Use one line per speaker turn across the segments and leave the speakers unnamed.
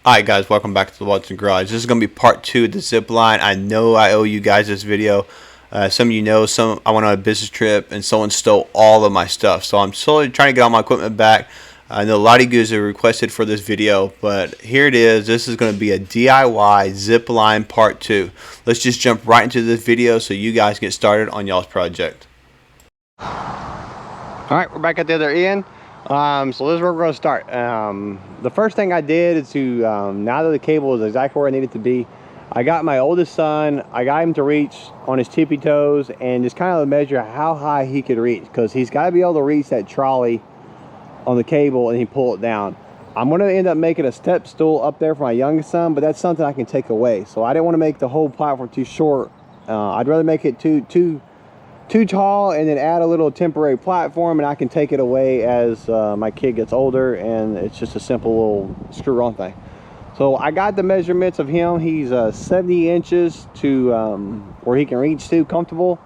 Alright guys, welcome back to the Watson Garage. This is going to be part 2 of the Zipline. I know I owe you guys this video. Some of you know, I went on a business trip and someone stole all of my stuff. So I'm slowly trying to get all my equipment back. I know a lot of you guys have requested for this video, but here it is. This is going to be a DIY Zipline part 2. Let's just jump right into this video so you guys get started on y'all's project.
Alright, we're back at the other end. So this is where we're going to start. The first thing I did is to, now that the cable is exactly where I need it to be, I got my oldest son, I got him to reach on his tippy toes and just kind of measure how high he could reach, because he's got to be able to reach that trolley on the cable and he pull it down. I'm going to end up making a step stool up there for my youngest son, but that's something I can take away. So I didn't want to make the whole platform too short. I'd rather make it too tall and then add a little temporary platform, and I can take it away as my kid gets older, and it's just a simple little screw-on thing. So I got the measurements of him. He's 70 inches to where he can reach to comfortable.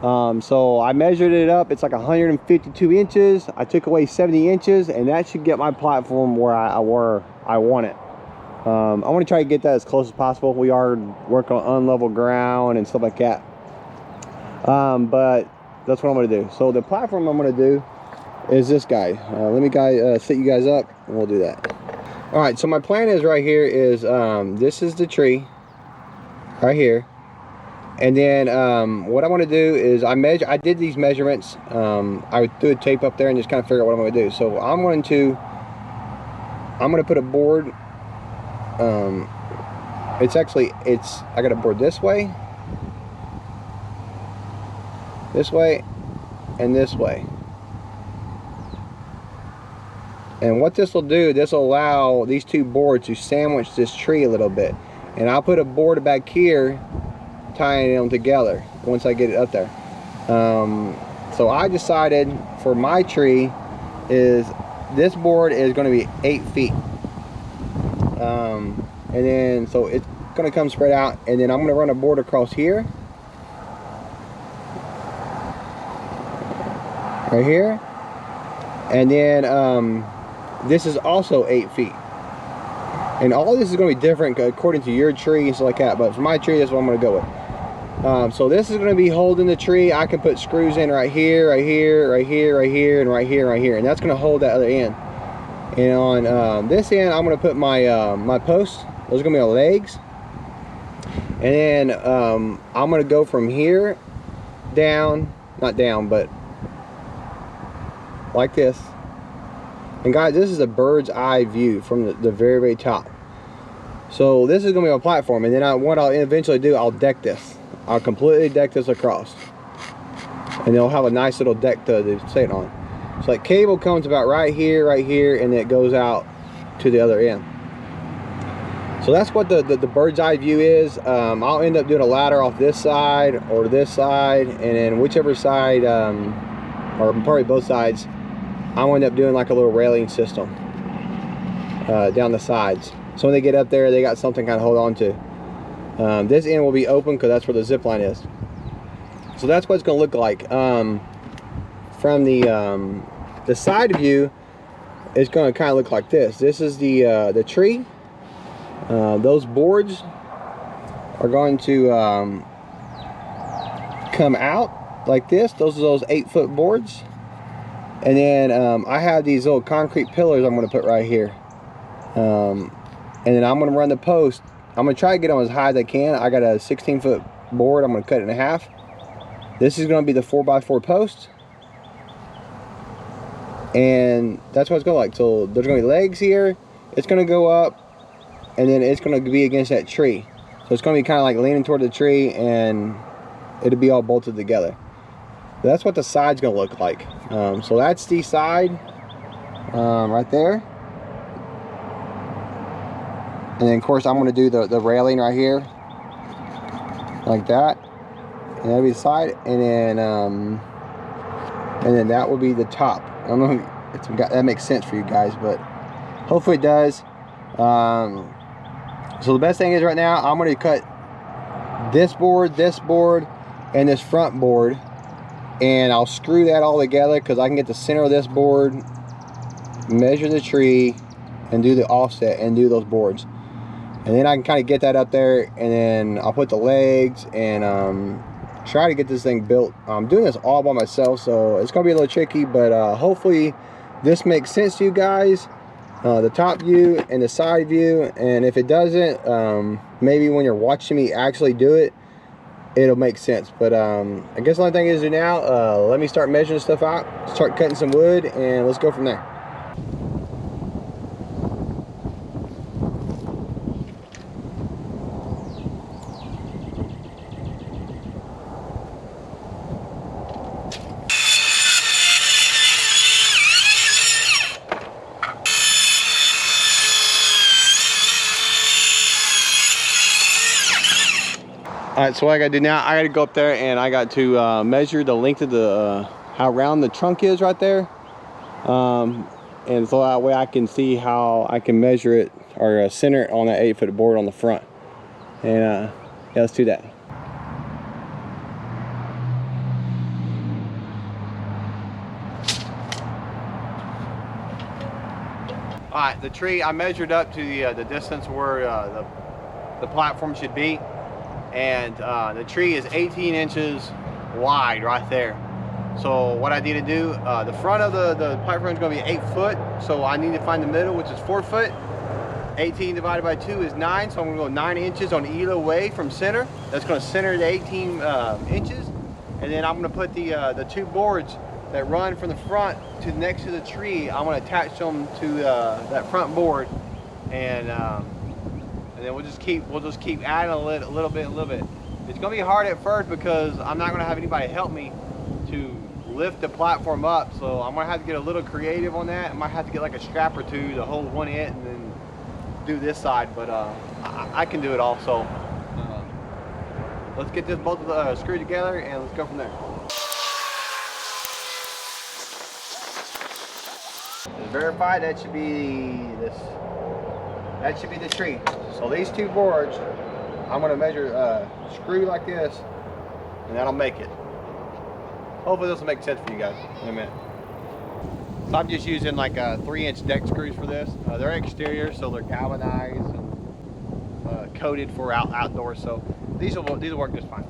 So I measured it up. It's like 152 inches. I took away 70 inches, and that should get my platform where I want it. I want to try to get that as close as possible. We are working on unlevel ground and stuff like that. But that's what I'm going to do. So the platform I'm going to do is this guy. Let me set you guys up and we'll do that. All right, so my plan is right here is this is the tree right here, and then what I want to do is I did these measurements. I threw a tape up there and just kind of figure out what I'm going to do. So I'm going to put a board. I got a board this way, and this way. And what this will do, this will allow these two boards to sandwich this tree a little bit. And I'll put a board back here tying them together once I get it up there. So I decided for my tree is this board is going to be 8 feet. And then so it's going to come spread out, and then I'm going to run a board across here. Right here, and then this is also 8 feet, and all this is going to be different according to your tree and stuff like that, but for my tree, that's what I'm going to go with. So this is going to be holding the tree. I can put screws in right here, right here, right here, right here, and right here, right here, and that's going to hold that other end. And on this end, I'm going to put my my posts. Those are going to be my legs, and then I'm going to go from here down, not down, but like this. And guys, this is a bird's eye view from the very, very top. So this is going to be my platform, and then what I'll eventually do, I'll deck this. I'll completely deck this across, and it'll have a nice little deck to sit on. So that cable comes about right here, and it goes out to the other end. So that's what the bird's eye view is. I'll end up doing a ladder off this side or this side, and then whichever side, or probably both sides, I'll end up doing like a little railing system down the sides. So when they get up there, they got something kind of hold on to. This end will be open because that's where the zip line is. So that's what it's going to look like. From the side view, it's going to kind of look like this. This is the tree. Those boards are going to come out like this. Those are those 8-foot boards. And then I have these little concrete pillars I'm going to put right here. And then I'm going to run the post. I'm going to try to get them as high as I can. I got a 16-foot board. I'm going to cut it in half. This is going to be the 4x4 post. And that's what it's going to look like. So there's going to be legs here. It's going to go up, and then it's going to be against that tree. So it's going to be kind of like leaning toward the tree, and it'll be all bolted together. That's what the side's going to look like. So that's the side right there. And then of course I'm going to do the railing right here like that, and that'll be the side, and then that will be the top. I don't know if that makes sense for you guys, but hopefully it does. So the best thing is right now I'm going to cut this board, and this front board, and I'll screw that all together because I can get the center of this board, measure the tree, and do the offset and do those boards. And then I can kind of get that up there, and then I'll put the legs and try to get this thing built. I'm doing this all by myself, so it's gonna be a little tricky, but hopefully this makes sense to you guys, the top view and the side view. And if it doesn't, maybe when you're watching me actually do it, it'll make sense. But I guess the only thing is to do now, let me start measuring stuff out, start cutting some wood, and let's go from there. Alright, so what I gotta do now, I gotta go up there and I got to measure the length of the, how round the trunk is right there. And so that way I can see how I can measure it or center it on that 8-foot board on the front. And yeah, let's do that. Alright, the tree, I measured up to the distance where the platform should be. And the tree is 18 inches wide right there. So what I need to do, the front of the platform is going to be 8 foot, so I need to find the middle, which is 4 foot. 18 divided by 2 is 9, so I'm going to go 9 inches on either way from center. That's going to center the 18 inches. And then I'm going to put the 2 boards that run from the front to next to the tree. I'm going to attach them to that front board, and then we'll just keep adding a little bit. It's gonna be hard at first because I'm not gonna have anybody help me to lift the platform up, so I'm gonna have to get a little creative on that. I might have to get like a strap or two to hold one end and then do this side, but I can do it all. So let's get this both screwed together and let's go from there. Just verify that should be this. That should be the tree. So these 2 boards, I'm gonna measure, screw like this, and that'll make it. Hopefully this will make sense for you guys in a minute. So I'm just using like 3-inch deck screws for this. They're exterior, so they're galvanized and coated for outdoors. So these will work just fine.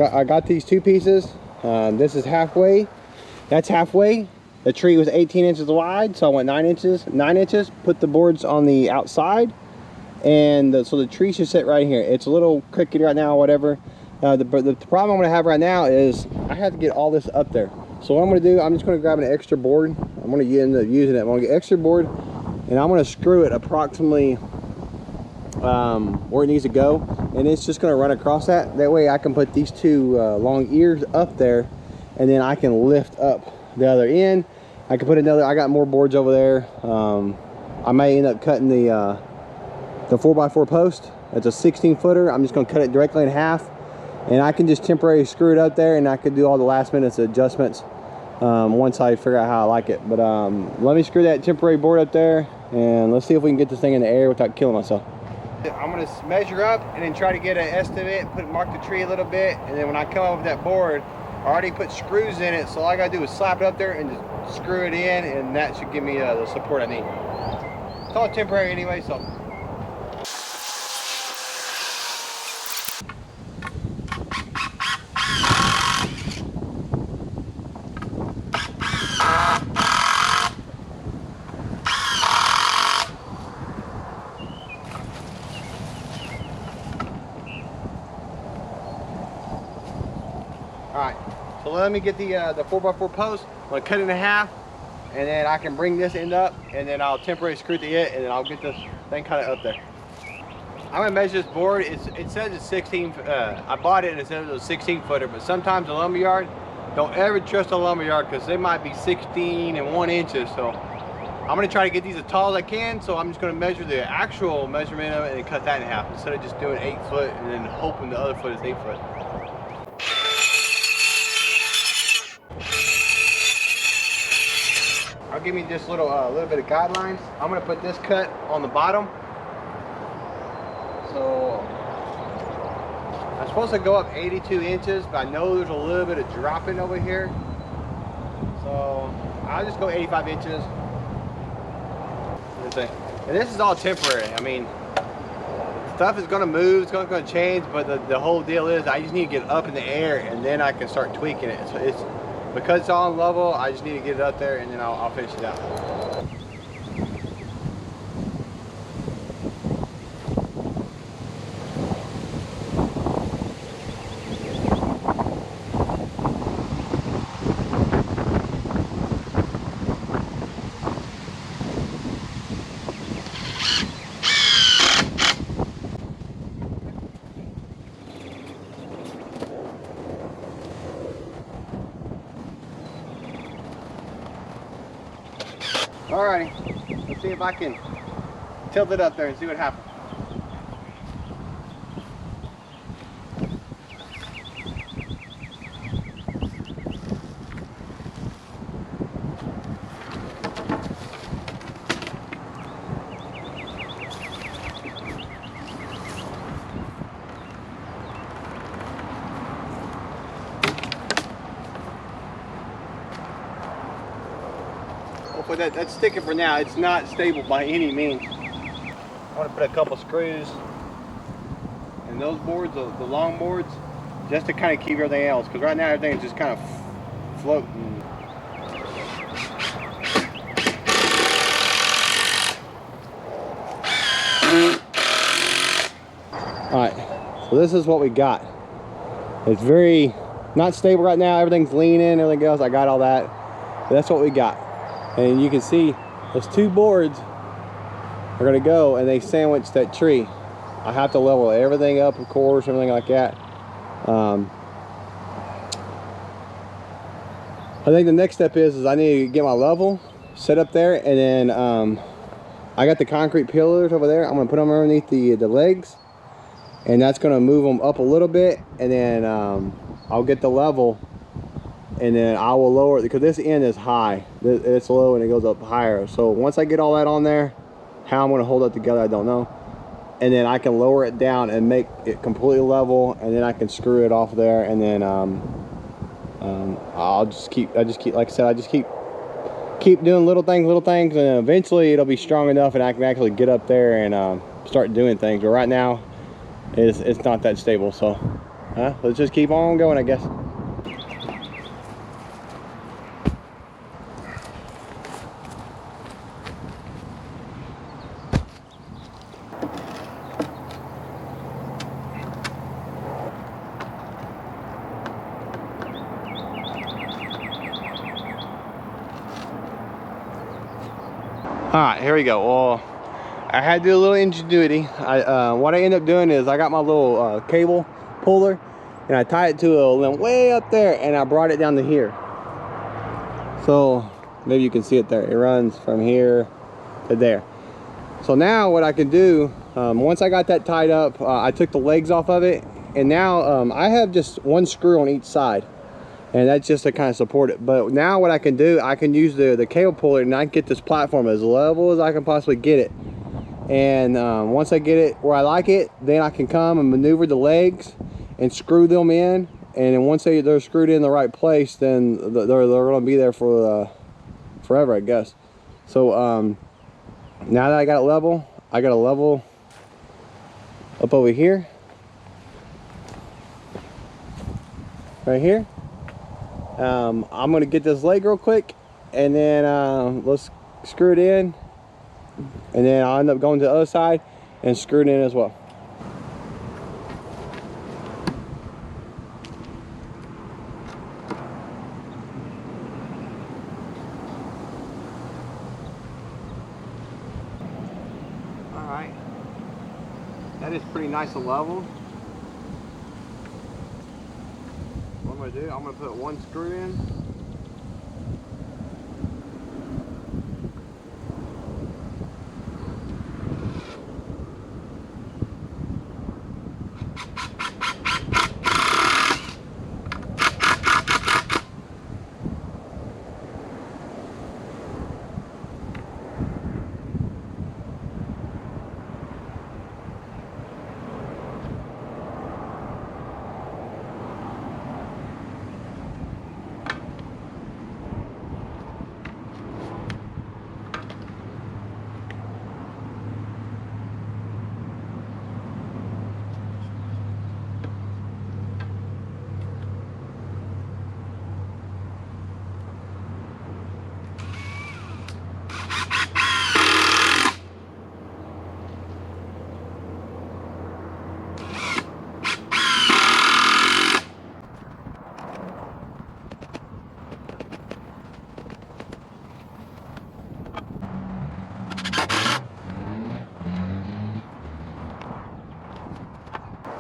I got these 2 pieces. This is halfway. That's halfway. The tree was 18 inches wide, so I went 9 inches. 9 inches. Put the boards on the outside, and so the tree should sit right here. It's a little crooked right now, whatever. The problem I'm going to have right now is I have to get all this up there. So what I'm going to do, I'm just going to grab an extra board. I'm going to end up using it. I'm going to get extra board, and I'm going to screw it approximately where it needs to go, and it's just going to run across that. That way I can put these 2 long ears up there, and then I can lift up the other end. I can put another, I got more boards over there. I may end up cutting the 4x4 post. It's a 16 footer. I'm just going to cut it directly in half, and I can just temporarily screw it up there, and I can do all the last minute adjustments once I figure out how I like it. But let me screw that temporary board up there, and let's see if we can get this thing in the air without killing myself. I'm going to measure up and then try to get an estimate, mark the tree a little bit, and then when I come up with that board, I already put screws in it, so all I got to do is slap it up there and just screw it in, and that should give me the support I need. It's all temporary anyway, so. Alright, so let me get the 4x4 post. I'm going to cut it in half, and then I can bring this end up, and then I'll temporarily screw to it, and then I'll get this thing kind of up there. I'm gonna measure this board. It says it's 16. I bought it and it says it was a 16 footer, but sometimes a lumberyard, don't ever trust a lumberyard because they might be 16 and 1 inches. So I'm gonna try to get these as tall as I can. So I'm just gonna measure the actual measurement of it and cut that in half instead of just doing 8 foot and then hoping the other foot is 8 foot. I'll give me just little bit of guidelines. I'm gonna put this cut on the bottom. So I'm supposed to go up 82 inches, but I know there's a little bit of dropping over here. So I'll just go 85 inches. And this is all temporary. I mean, stuff is gonna move, it's gonna change, but the whole deal is I just need to get up in the air and then I can start tweaking it. So it's because it's all on level, I just need to get it up there and then I'll finish it out. Alrighty, let's see if I can tilt it up there and see what happens. But that's sticking for now. It's not stable by any means. I want to put a couple screws in those boards, the long boards, just to kind of keep everything else. Because right now everything's just kind of floating. Alright, so this is what we got. It's very not stable right now. Everything's leaning, everything else. I got all that. But that's what we got. And you can see those 2 boards are going to go and they sandwich that tree. I have to level everything up, of course, everything like that. I think the next step is I need to get my level set up there, and then I got the concrete pillars over there. I'm going to put them underneath the legs, and that's going to move them up a little bit, and then I'll get the level. And then I will lower it because this end is high. It's low and it goes up higher. So once I get all that on there, how I'm going to hold it together, I don't know. And then I can lower it down and make it completely level, and then I can screw it off there. And then I just keep, like I said, I just keep doing little things, and eventually it'll be strong enough and I can actually get up there and start doing things. But right now, it's not that stable. So let's just keep on going, I guess. Alright, here we go. Well, I had to do a little ingenuity. What I ended up doing is I got my little cable puller and I tied it to a limb way up there and I brought it down to here. So maybe you can see it there. It runs from here to there. So now what I can do, once I got that tied up, I took the legs off of it, and now I have just 1 screw on each side. And that's just to kind of support it. But now what I can do, I can use the cable puller and I can get this platform as level as I can possibly get it. And once I get it where I like it, then I can come and maneuver the legs and screw them in. And then once they're screwed in the right place, then they're going to be there for forever, I guess. So now that I got it level up over here, right here. I'm gonna get this leg real quick, and then let's screw it in, and then I'll end up going to the other side and screw it in as well. Alright, that That is pretty nice and level. What I'm gonna do, I'm gonna put one screw in.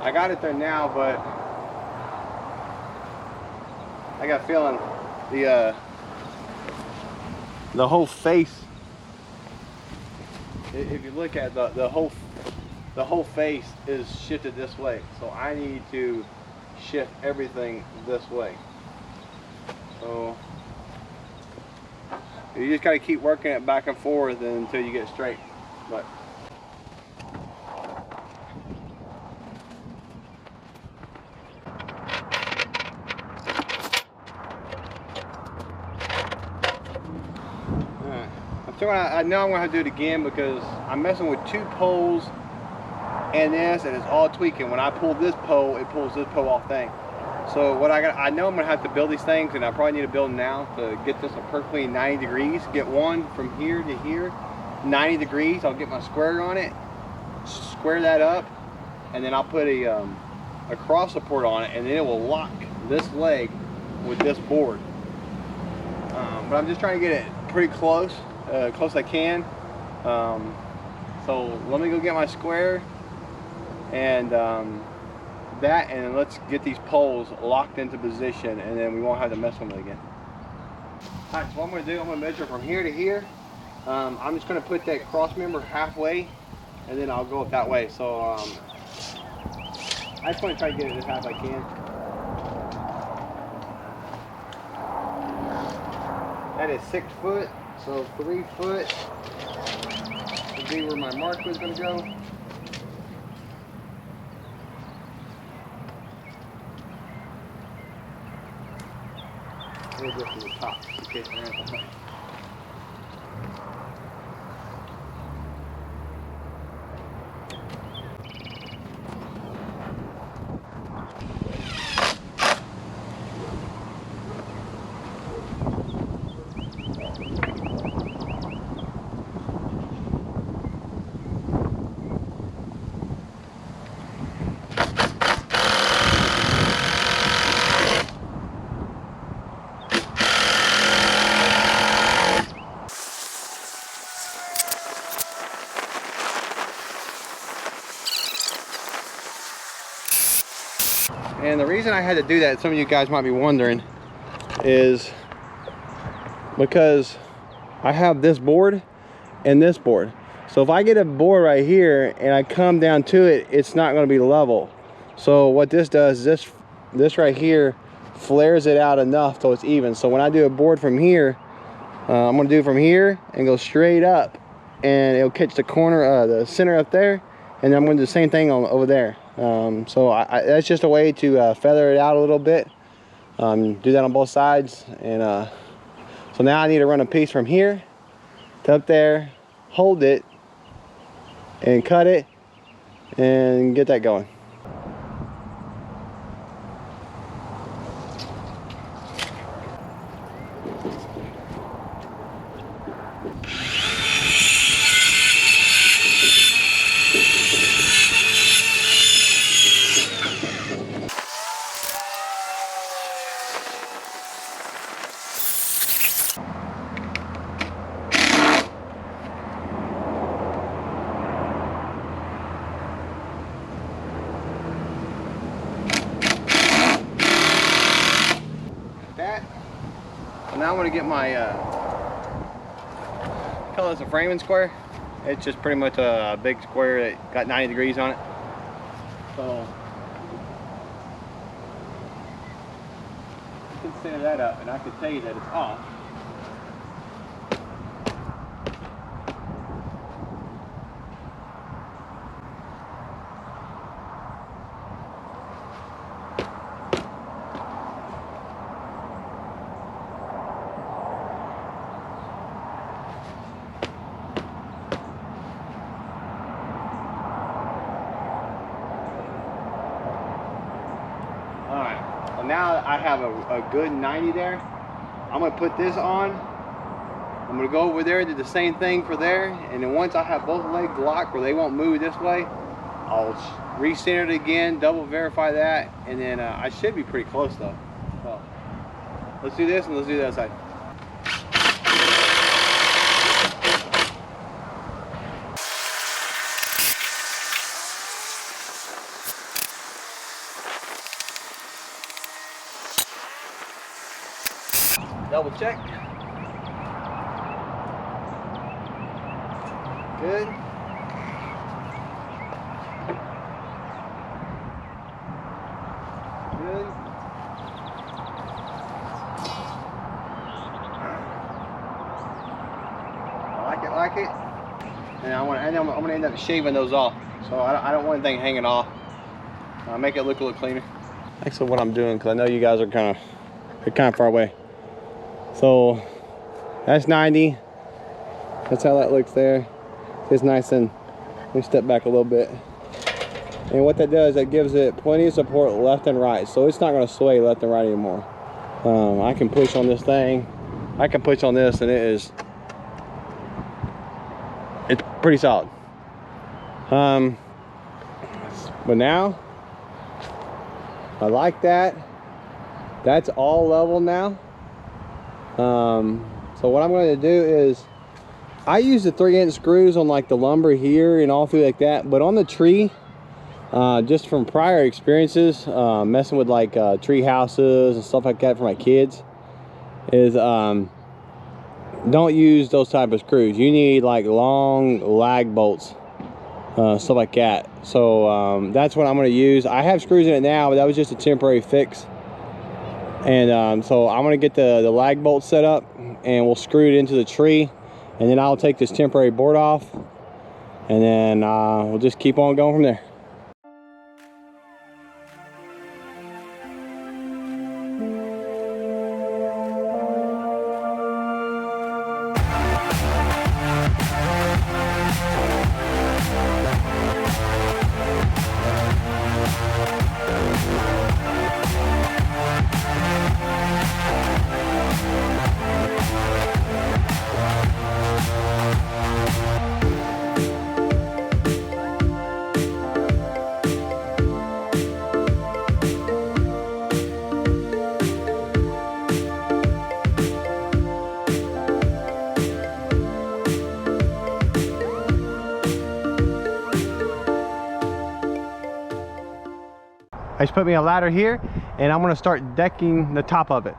I got it there now, but I got a feeling the whole face. If you look at the whole face is shifted this way, so I need to shift everything this way. So you just gotta keep working it back and forth until you get straight. But I know I'm going to have to do it again because I'm messing with two poles and this, and it's all tweaking. When I pull this pole, it pulls this pole off thing. So what I know I'm going to have to build these things, and I probably need to build them now to get this perfectly 90 degrees. Get one from here to here, 90 degrees. I'll get my square on it, square that up, and then I'll put a cross support on it, and then it will lock this leg with this board. But I'm just trying to get it pretty close. Close I can. So let me go get my square and that, and then let's get these poles locked into position, and then we won't have to mess with them again. Alright, so what I'm going to do, I'm going to measure from here to here. I'm just going to put that cross member halfway, and then I'll go it that way. So I just want to try to get it as high as I can. That is 6 foot. So 3 foot would be where my mark was going to go. We'll go to the top in case there ain't something. And the reason I had to do that, some of you guys might be wondering, is because I have this board and this board. So if I get a board right here and I come down to it, it's not going to be level. So what this does, this right here flares it out enough so it's even. So when I do a board from here, I'm going to do it from here and go straight up, and it'll catch the corner, the center up there, and then I'm going to do the same thing over there. So that's just a way to feather it out a little bit. Do that on both sides, and so now I need to run a piece from here to up there, hold it, and cut it, and get that going. now I'm gonna get my call this a framing square. It's just pretty much a big square that got 90 degrees on it. So you can center that up, and I can tell you that it's off. Now that I have a good 90 there, I'm going to put this on. I'm going to go over there and do the same thing for there, and then once I have both legs locked where they won't move this way, I'll recenter it again, double verify that, and then I should be pretty close though. So let's do this and let's do the other side. Double check. Good. Good. Like it. And I'm gonna end up shaving those off. So I don't want anything hanging off. Make it look a little cleaner. Actually, what I'm doing, because I know you guys are kind of far away. So that's 90. That's how that looks there. It's nice, and let me step back a little bit. And what that does, that gives it plenty of support left and right, so it's not going to sway left and right anymore. I can push on this thing. I can push on this, and it's pretty solid. But now I like that. That's all level now. So what I'm going to do is, I use the 3-inch screws on like the lumber here and all through like that, but on the tree, just from prior experiences, messing with like tree houses and stuff like that for my kids, is don't use those type of screws. You need like long lag bolts, stuff like that. So that's what I'm going to use. I have screws in it now, but that was just a temporary fix. And so I'm going to get the lag bolt set up, and we'll screw it into the tree, and then I'll take this temporary board off, and then we'll just keep on going from there. I just put me a ladder here, and I'm going to start decking the top of it.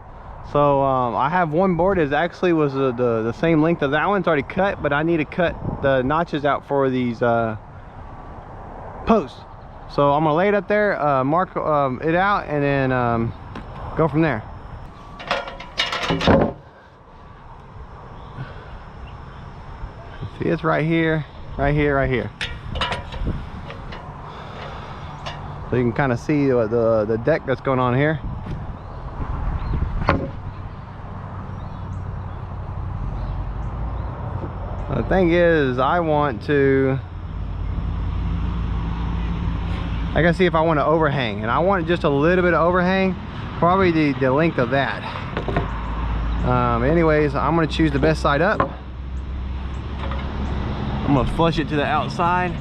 So I have one board that actually was the same length as that one. It's already cut, but I need to cut the notches out for these posts. So I'm going to lay it up there, mark it out, and then go from there. See, it's right here, right here, right here. So you can kind of see the deck that's going on here. The thing is, I gotta see if I want to overhang, and I want just a little bit of overhang, probably the length of that. Anyways, I'm gonna choose the best side up. I'm gonna flush it to the outside.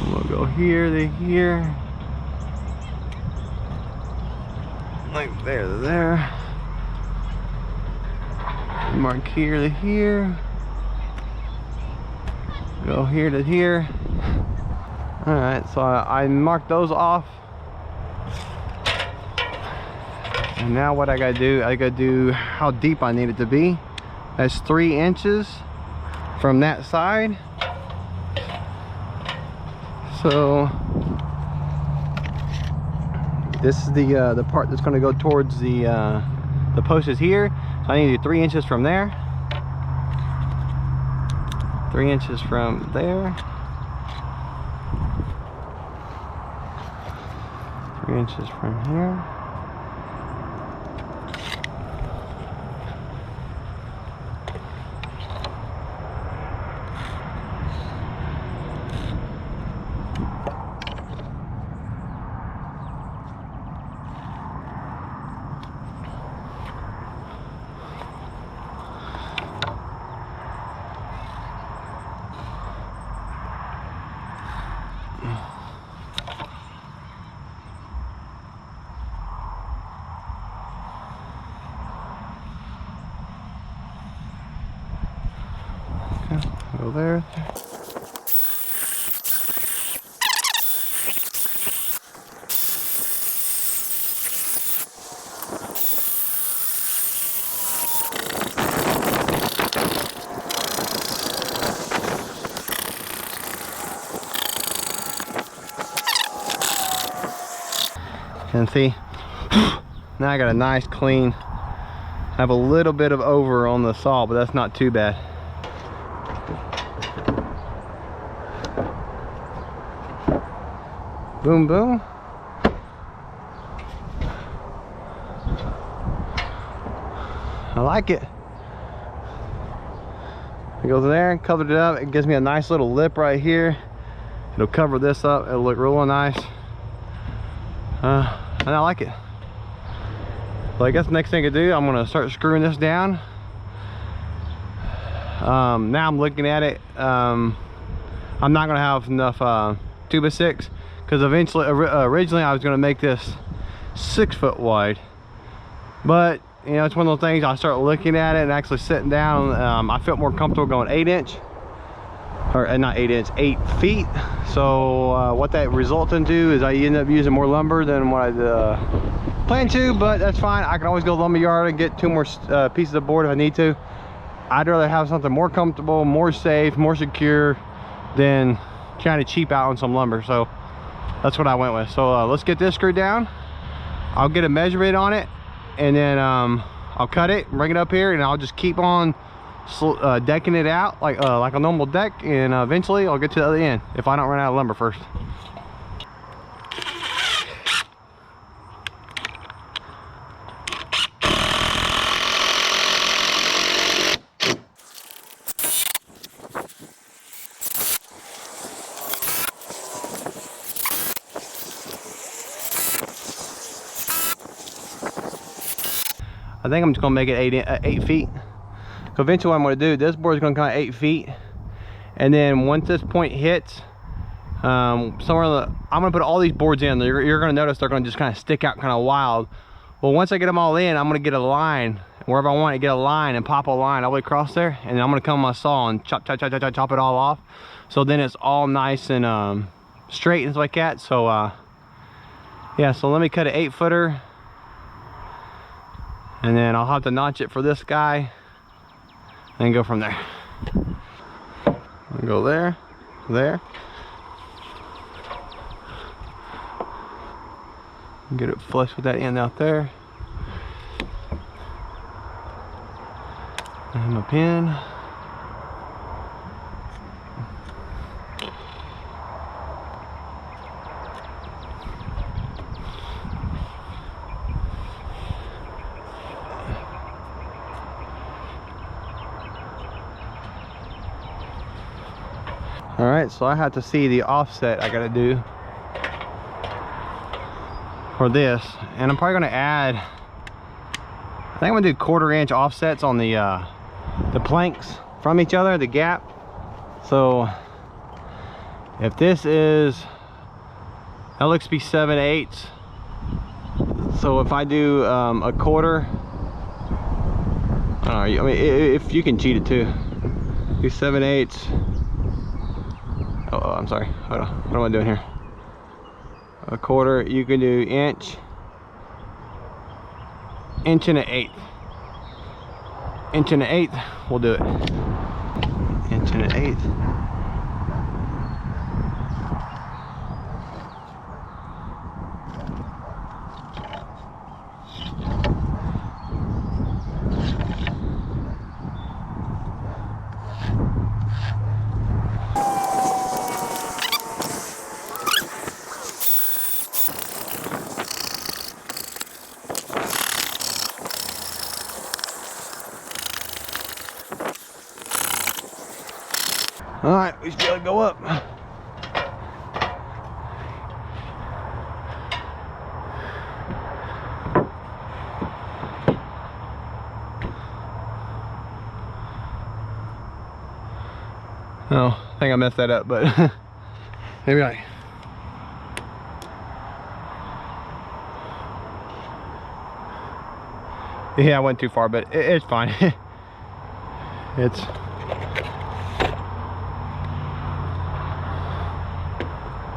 We'll go here to here, like there to there. Mark here to here. Go here to here. All right, so I marked those off. And now what I gotta do, I gotta do how deep I need it to be. That's 3 inches from that side. So this is the part that's going to go towards the post is here. So I need to do 3 inches from there, 3 inches from there, 3 inches from here. Go there. And see, now I got a nice clean. I have a little bit of over on the saw, but that's not too bad. Boom, boom. I like it. It goes there, covered it up. It gives me a nice little lip right here. It'll cover this up. It'll look real nice. And I like it. So I guess the next thing to do, I'm gonna start screwing this down. Now I'm looking at it. I'm not gonna have enough 2x6 because eventually, originally I was gonna make this 6 foot wide. But you know, it's one of those things. I start looking at it and actually sitting down. I felt more comfortable going 8 inch. Or not 8 inch, 8 feet. So what that results into is I end up using more lumber than what I planned to, but that's fine. I can always go lumberyard and get 2 more pieces of board if I need to. I'd rather have something more comfortable, more safe, more secure than trying to cheap out on some lumber. So that's what I went with. So let's get this screwed down. I'll get a measurement on it, and then I'll cut it, bring it up here, and I'll just keep on decking it out like a normal deck, and eventually I'll get to the other end if I don't run out of lumber first. I think I'm just gonna make it 8 feet. So eventually what I'm going to do, this board is going to come out 8 feet, and then once this point hits somewhere I'm going to put all these boards in. You're going to notice they're going to just kind of stick out kind of wild. Well, once I get them all in, I'm going to get a line wherever I want to, get a line and pop a line all the way across there, and then I'm going to come with my saw and chop it all off, so then it's all nice and straight and stuff like that. So yeah, so let me cut an 8 footer, and then I'll have to notch it for this guy and go from there. I'll go there, get it flush with that end out there, and my pin. All right, so I have to see the offset I gotta do for this, and I'm probably gonna add, I think I'm gonna do 1/4 inch offsets on the planks from each other, the gap. So if this is, that looks to be 7/8. So if I do a 1/4, I mean, if you can cheat it too, do 7/8. Oh, I'm sorry. Hold on. What am I doing here? A 1/4. You can do inch. inch and an eighth. Inch and an eighth, we'll do it. Inch and an eighth. All right, we should be able to go up. Oh, I think I messed that up, but maybe I. Yeah, I went too far, but it's fine. It's.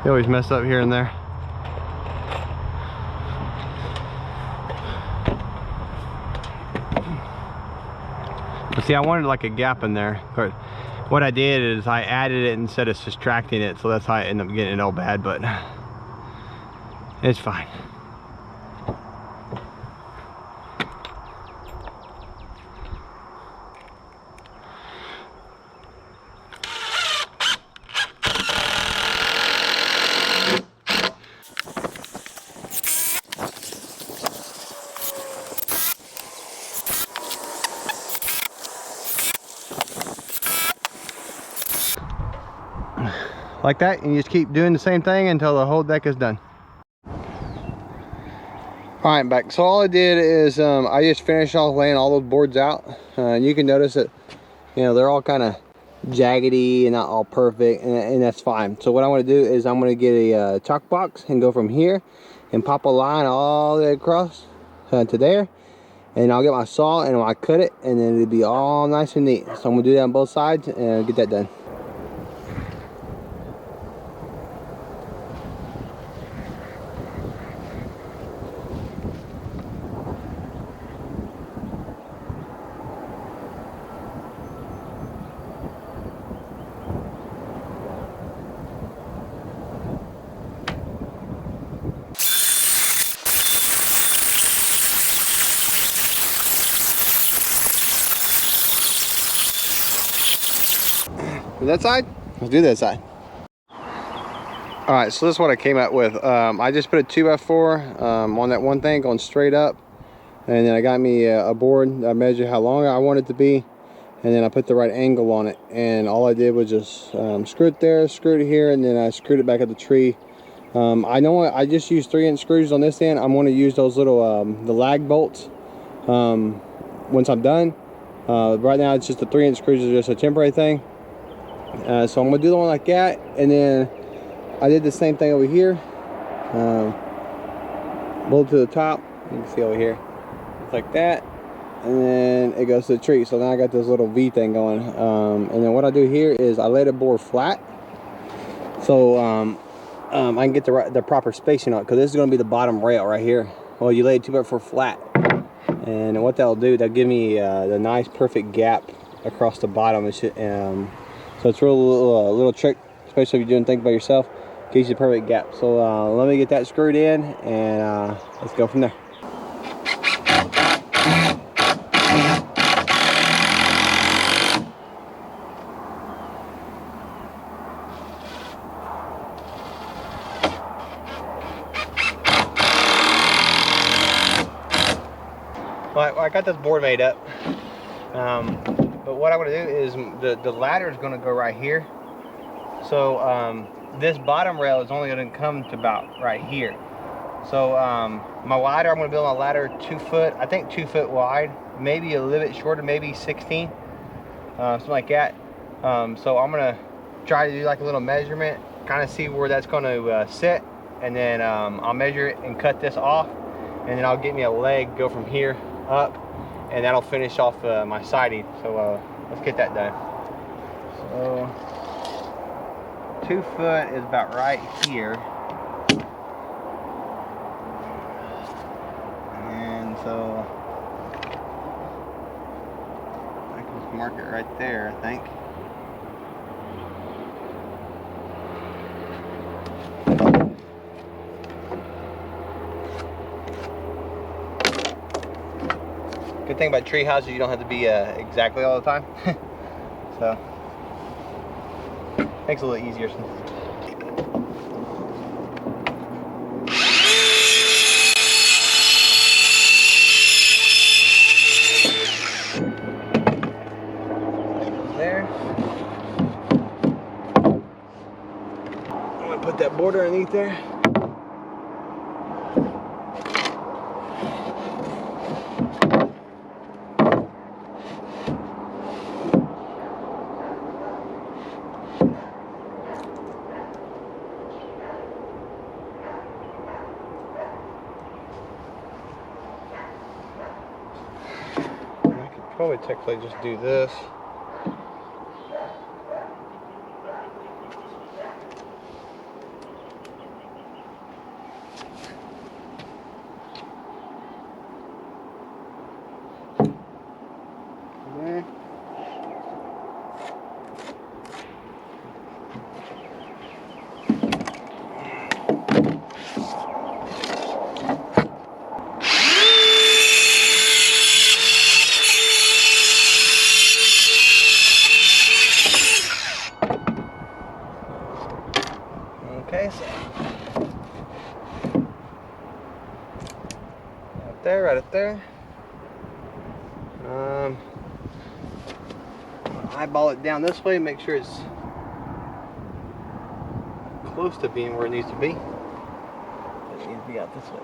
You always mess up here and there. But see, I wanted like a gap in there, but what I did is I added it instead of subtracting it, so that's how I ended up getting it all bad, but it's fine. Like that, and you just keep doing the same thing until the whole deck is done. All right, back. So all I did is I just finished off laying all those boards out. You can notice that, you know, they're all kind of jaggedy and not all perfect, and that's fine. So what I want to do is I'm going to get a chalk box and go from here and pop a line all the way across to there, and I'll get my saw and I'll cut it, and then it'll be all nice and neat. So I'm going to do that on both sides and get that done. That side, let's do that side. All right, so this is what I came out with. I just put a 2x4 on that one thing going straight up, and then I got me a board. I measured how long I want it to be, and then I put the right angle on it, and all I did was just screw it there, screwed it here, and then I screwed it back at the tree. I know I just used 3-inch screws on this end. I'm going to use those little the lag bolts once I'm done. Right now it's just the 3-inch screws are just a temporary thing. So I'm going to do the one like that, and then I did the same thing over here. Bolt to the top, you can see over here. It's like that, and then it goes to the tree. So now I got this little V thing going. And then what I do here is I lay the board flat, so I can get the proper spacing on it, because this is going to be the bottom rail right here. Well, you lay it 2x4 flat, and what that'll do, that'll give me the nice perfect gap across the bottom. So it's a little trick, especially if you're doing things by yourself, gives you the perfect gap. So let me get that screwed in, and let's go from there. Well, I got this board made up. But what I'm going to do is the ladder is going to go right here. So this bottom rail is only going to come to about right here. So my ladder, I'm going to build my ladder 2 foot, I think 2 foot wide, maybe a little bit shorter, maybe 16, something like that. So I'm going to try to do like a little measurement, kind of see where that's going to sit, and then I'll measure it and cut this off, and then I'll get me a leg, go from here up, and that'll finish off my siding. So let's get that done. So 2 foot is about right here, and so
mark it right there, I think. Good thing about tree houses, you don't have to be exactly all the time. So, makes it a little easier. There. I'm gonna put that border underneath there. I could probably technically just do this. There. Okay, so right up there. Eyeball it down this way, make sure it's close to being where it needs to be. It needs to be out this way.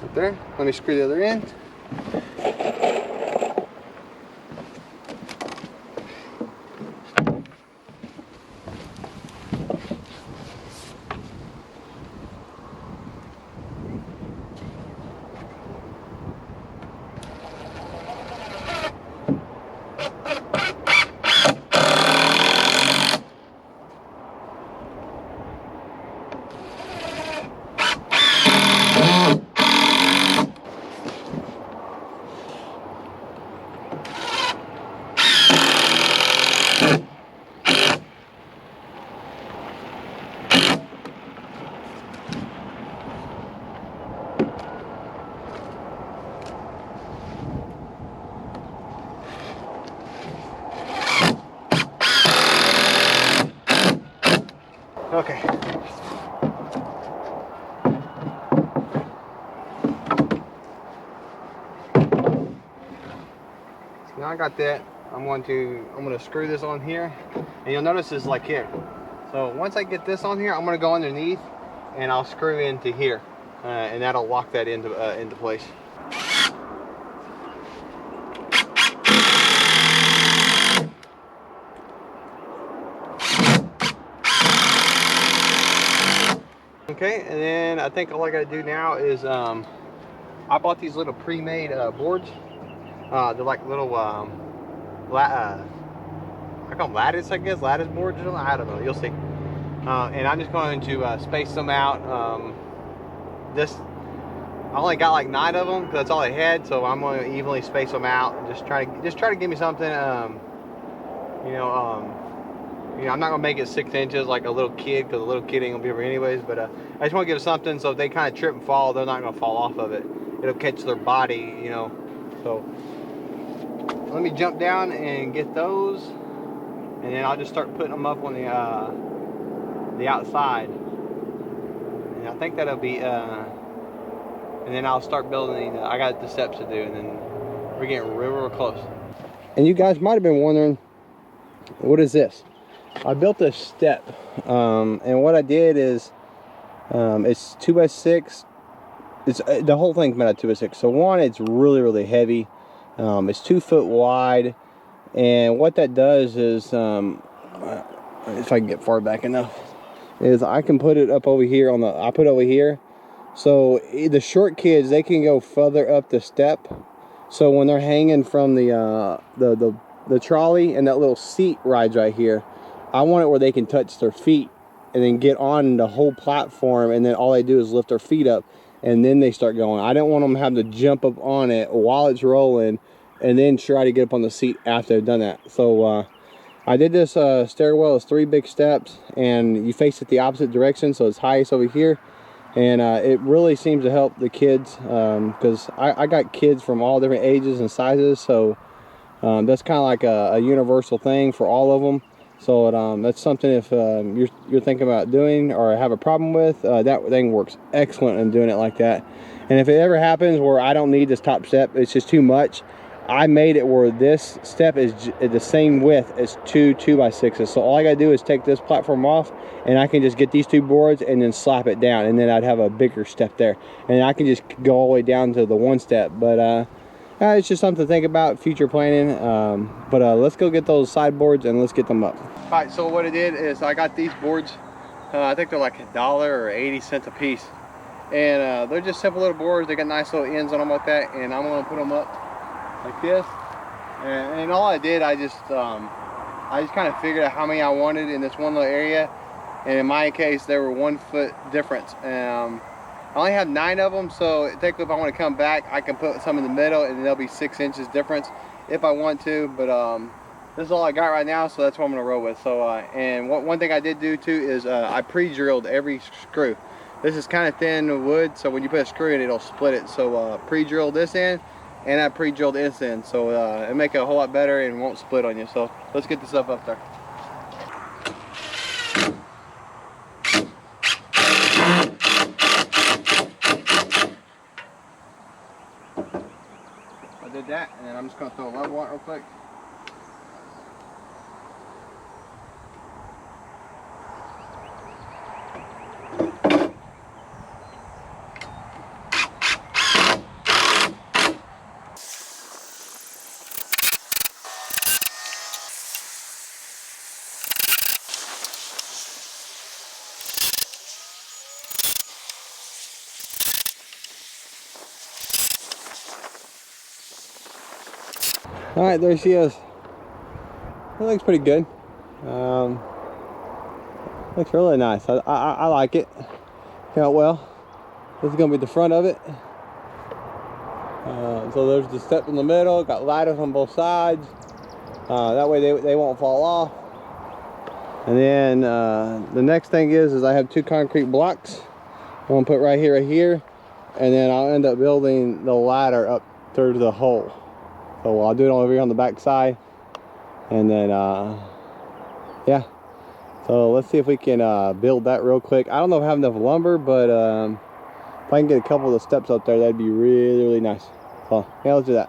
Right there. Let me screw the other end. Okay. So now I got that. I'm going to screw this on here, and you'll notice it's like here. So once I get this on here, I'm going to go underneath, and I'll screw into here, and that'll lock that into place. Okay, and then I think all I gotta do now is I bought these little pre-made boards. They're like little I call them lattice, I guess, lattice boards or something. I don't know, you'll see. And I'm just going to space them out. I only got like 9 of them because that's all I had, so I'm going to evenly space them out and just try to give me something. I'm not gonna make it 6 inches like a little kid, because a little kid ain't gonna be over anyways, but I just want to give it something so if they kind of trip and fall, they're not gonna fall off of it. It'll catch their body, you know. So let me jump down and get those, and then I'll just start putting them up on the outside, and I think that'll be and then I'll start building. I got the steps to do, and then we're getting real close. And you guys might have been wondering, what is this? I built a step, and what I did is, it's 2x6. It's the whole thing's made out of 2x6. So one, it's really heavy. It's 2 foot wide, and what that does is, if I can get far back enough, is I can put it up over here on the. I put it over here, so the short kids, they can go further up the step. So when they're hanging from the trolley, and that little seat rides right here, I want it where they can touch their feet and then get on the whole platform, and then all they do is lift their feet up.
and then they start going. I don't want them having to jump up on it while it's rolling and then try to get up on the seat after they've done that. So I did this stairwell as 3 big steps, and you face it the opposite direction, so it's highest over here. And it really seems to help the kids, because I got kids from all different ages and sizes, so that's kind of like a universal thing for all of them. So that's something if you're thinking about doing or have a problem with, that thing works excellent in doing it like that. And if it ever happens where I don't need this top step, it's just too much, I made it where this step is the same width as 2 2x6s. So all I gotta do is take this platform off, and I can just get these 2 boards and then slap it down, and then I'd have a bigger step there. And I can just go all the way down to the 1 step. But it's just something to think about, future planning. But let's go get those sideboards and let's get them up. All right, so what I did is I got these boards. I think they're like $1 or 80 cents a piece. And they're just simple little boards. They got nice little ends on them like that. And I'm gonna put them up like this, and all I did, I just kind of figured out how many I wanted in this one little area, and in my case they were 1 foot difference. I only have 9 of them, so technically if I want to come back I can put some in the middle and they'll be 6 inches difference if I want to, but this is all I got right now, so that's what I'm gonna roll with. So and one thing I did do too is I pre-drilled every screw. This is kind of thin wood, so when you put a screw in it'll split it. So pre-drilled this in, and I pre-drilled this in, so it'll make it a whole lot better and won't split on you. So let's get this stuff up there. I did that, and then I'm just going to throw a level on it real quick. All right, there she is. It looks pretty good. Looks really nice. I like it. Came out well. This is gonna be the front of it. So there's the step in the middle. Got ladders on both sides. That way they won't fall off. And then the next thing is I have 2 concrete blocks. I'm gonna put right here, and then I'll end up building the ladder up through the hole. So I'll do it over here on the back side, and then yeah. So let's see if we can build that real quick. I don't know if I have enough lumber, but if I can get a couple of the steps up there, that'd be really, really nice. So yeah, let's do that.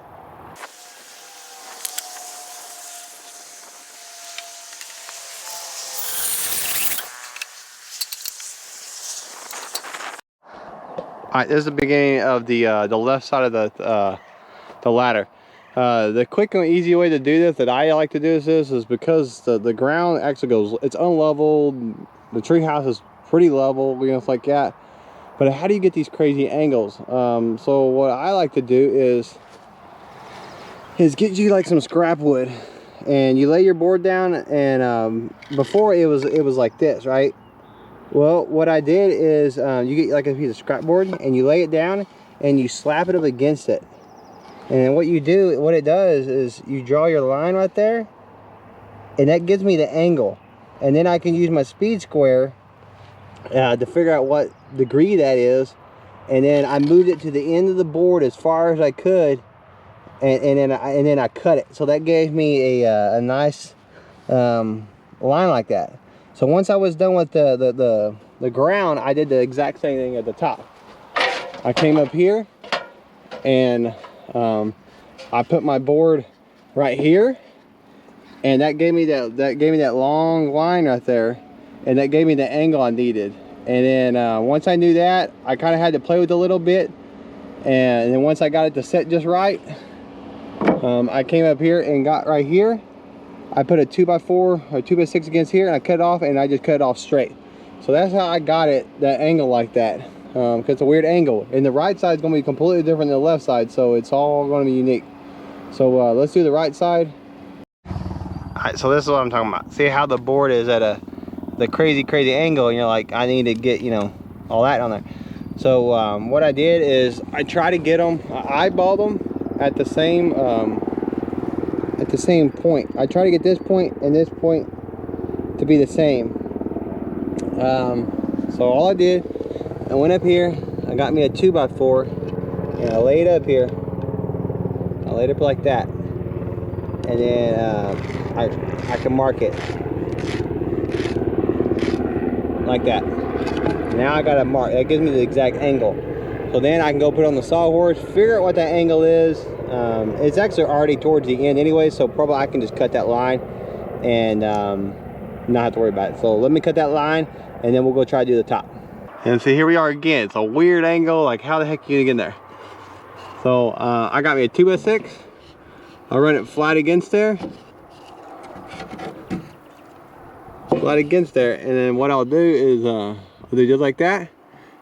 All right, this is the beginning of the left side of the ladder. The quick and easy way to do this that I like to do this is because the ground actually goes, it's unleveled, the tree house is pretty level, you know, it's like that. But how do you get these crazy angles? So what I like to do is get you like some scrap wood, and you lay your board down, and before it was like this, right? Well, what I did is you get like a piece of scrap board and you lay it down and you slap it up against it. And what it does is you draw your line right there, and that gives me the angle. And then I can use my speed square to figure out what degree that is. And then I moved it to the end of the board as far as I could, and then I cut it. So that gave me a nice line like that. So once I was done with the ground, I did the exact same thing at the top. I came up here and I put my board right here, and that gave me that long line right there, and that gave me the angle I needed. And then once I knew that, I kind of had to play with it a little bit, and then once I got it to set just right, I came up here and got right here. I put a 2x4 or 2x6 against here, and I cut it off, and I just cut it off straight. So that's how I got it, that angle like that, because it's a weird angle. And the right side is going to be completely different than the left side, so it's all going to be unique. So let's do the right side. Alright, so this is what I'm talking about. See how the board is at the crazy angle, and you're like, I need to get, you know, all that on there. So what I did is I try to get them, I eyeballed them at the same point. I try to get this point and this point to be the same. So all I did, I went up here, I got me a 2x4, and I laid up here. I laid up like that, and then I can mark it like that. Now I got a mark. That gives me the exact angle. So then I can go put it on the sawhorse, figure out what that angle is. It's actually already towards the end anyway, so probably I can just cut that line and not have to worry about it. So let me cut that line, and then we'll go try to do the top. And so here we are again. It's a weird angle. Like, how the heck are you gonna get in there? So I got me a 2x6. I'll run it flat against there. Flat against there, and then what I'll do is I'll do just like that,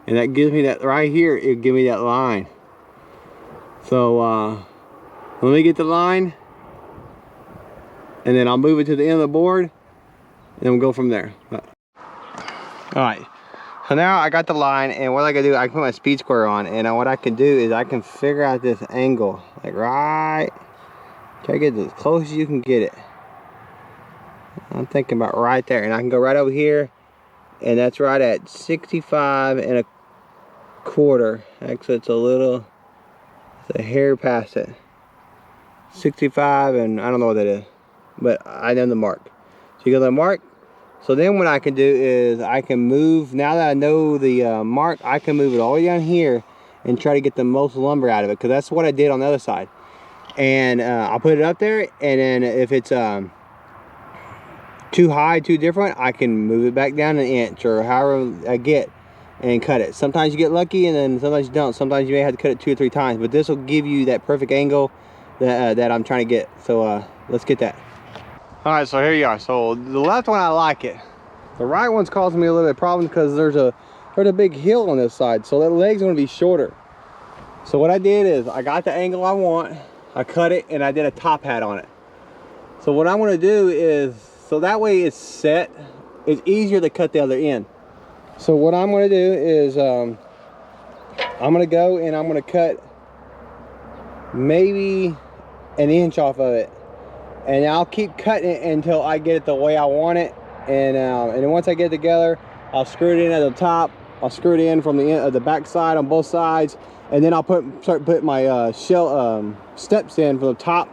and that gives me that right here. It'll give me that line. So let me get the line, and then I'll move it to the end of the board, and then we'll go from there. All right. So now I got the line, and what I can do, I can put my speed square on, and what I can do is I can figure out this angle, like right. Try to get it as close as you can get it. I'm thinking about right there, and I can go right over here, and that's right at 65 1/4. Actually, it's a hair past it. 65, and I don't know what that is, but I know the mark. So you go to the mark. So then what I can do is I can move, now that I know the mark, I can move it all the way down here and try to get the most lumber out of it, because that's what I did on the other side. And I'll put it up there, and then if it's too high, too different, I can move it back down an inch or however I get and cut it. Sometimes you get lucky, and then sometimes you don't. Sometimes you may have to cut it 2 or 3 times, but this will give you that perfect angle that I'm trying to get. So let's get that. All right, so here you are. So the left one, I like it. The right one's causing me a little bit of problems because there's a big hill on this side, so that leg's gonna be shorter. So what I did is I got the angle I want, I cut it, and I did a top hat on it. So what I'm gonna do is, so that way it's set, it's easier to cut the other end. So what I'm gonna do is I'm gonna go and I'm gonna cut maybe an inch off of it, and I'll keep cutting it until I get it the way I want it. And then once I get it together, I'll screw it in at the top. I'll screw it in from the end of the back side on both sides, and then I'll start putting my steps in from the top,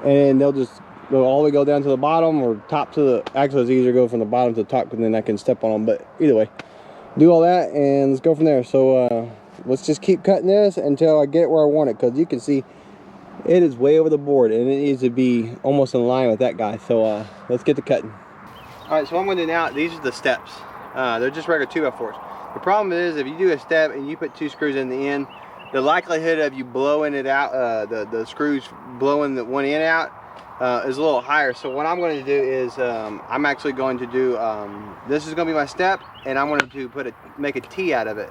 and they'll just all the way go down to the bottom, or top to the. Actually, it's easier to go from the bottom to the top, because then I can step on them. But either way, do all that, and let's go from there. So let's just keep cutting this until I get it where I want it, because you can see it is way over the board, and it needs to be almost in line with that guy. So let's get to cutting. All right, so what I'm going to do now, these are the steps. They're just regular 2x4s. The problem is, if you do a step and you put 2 screws in the end, the likelihood of you blowing it out, the screws blowing the one end out, is a little higher. So what I'm going to do is I'm actually going to do, this is going to be my step, and I'm going to make a T out of it.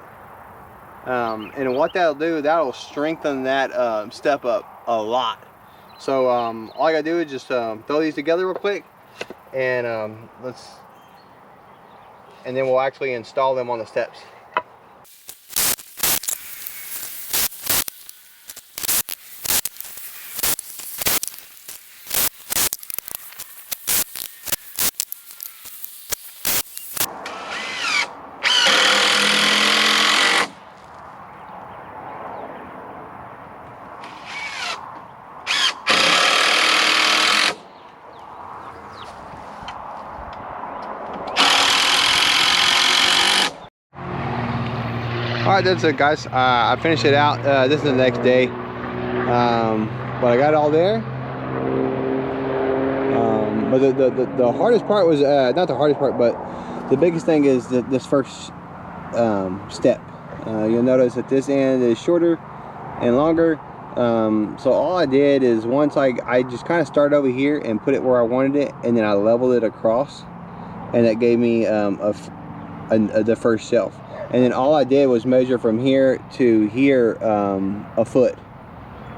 And what that'll do, that'll strengthen that step up a lot. So all I got to do is just throw these together real quick, and and then we'll actually install them on the steps. All right, that's it, guys. I finished it out. This is the next day, but I got it all there. But the hardest part was not the hardest part, but the biggest thing is this first step. You'll notice that this end is shorter and longer. So all I did is, once I just kind of started over here and put it where I wanted it, and then I leveled it across, and that gave me the first shelf. And then all I did was measure from here to here a foot,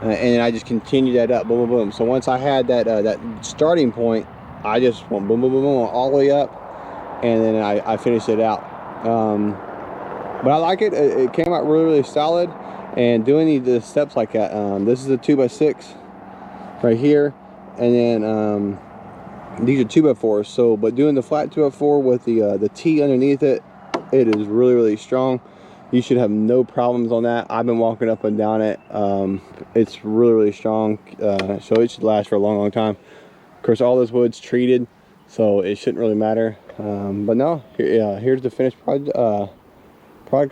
and then I just continued that up, boom, boom, boom. So once I had that starting point, I just went boom, boom, boom, boom, all the way up, and then I finished it out. But I like it. It came out really solid. And doing the steps like that, this is a 2x6 right here, and then these are 2x4s. So, but doing the flat 2x4 with the T underneath it, it is really strong. You should have no problems on that. I've been walking up and down it. It's really strong, so it should last for a long time. Of course, all this wood's treated, so it shouldn't really matter. But no, here's the finished product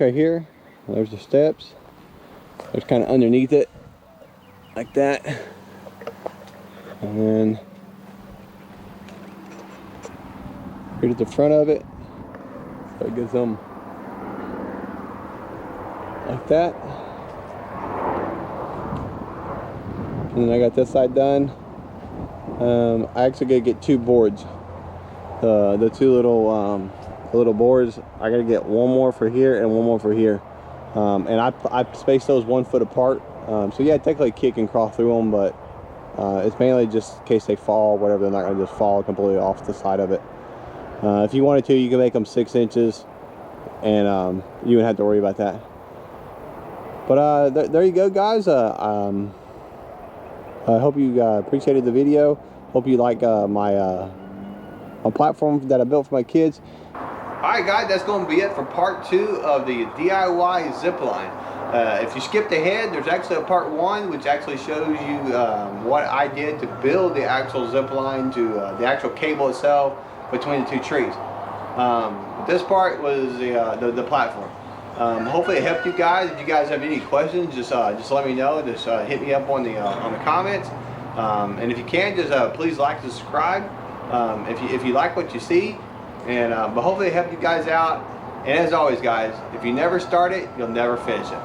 right here. There's the steps. There's kind of underneath it, like that. And then here's the front of it. So it gives them like that. And then I got this side done. I actually gotta get 2 boards. The 2 little boards. I gotta get 1 more for here and 1 more for here. And I spaced those 1 foot apart. So yeah, technically kick and crawl through them, but it's mainly just in case they fall, whatever. They're not gonna just fall completely off the side of it. If you wanted to, you can make them 6 inches, and you wouldn't have to worry about that. But there you go, guys. I hope you appreciated the video. Hope you like my platform that I built for my kids. Alright guys, that's going to be it for part 2 of the DIY Zipline. If you skipped ahead, there's actually a part 1 which actually shows you what I did to build the actual Zipline to the actual cable itself between the 2 trees. This part was the platform. Hopefully it helped you guys. If you guys have any questions, just let me know. Just hit me up on the comments. And if you can, just please like and subscribe if you like what you see. And but hopefully it helped you guys out. And as always, guys, if you never start it, you'll never finish it.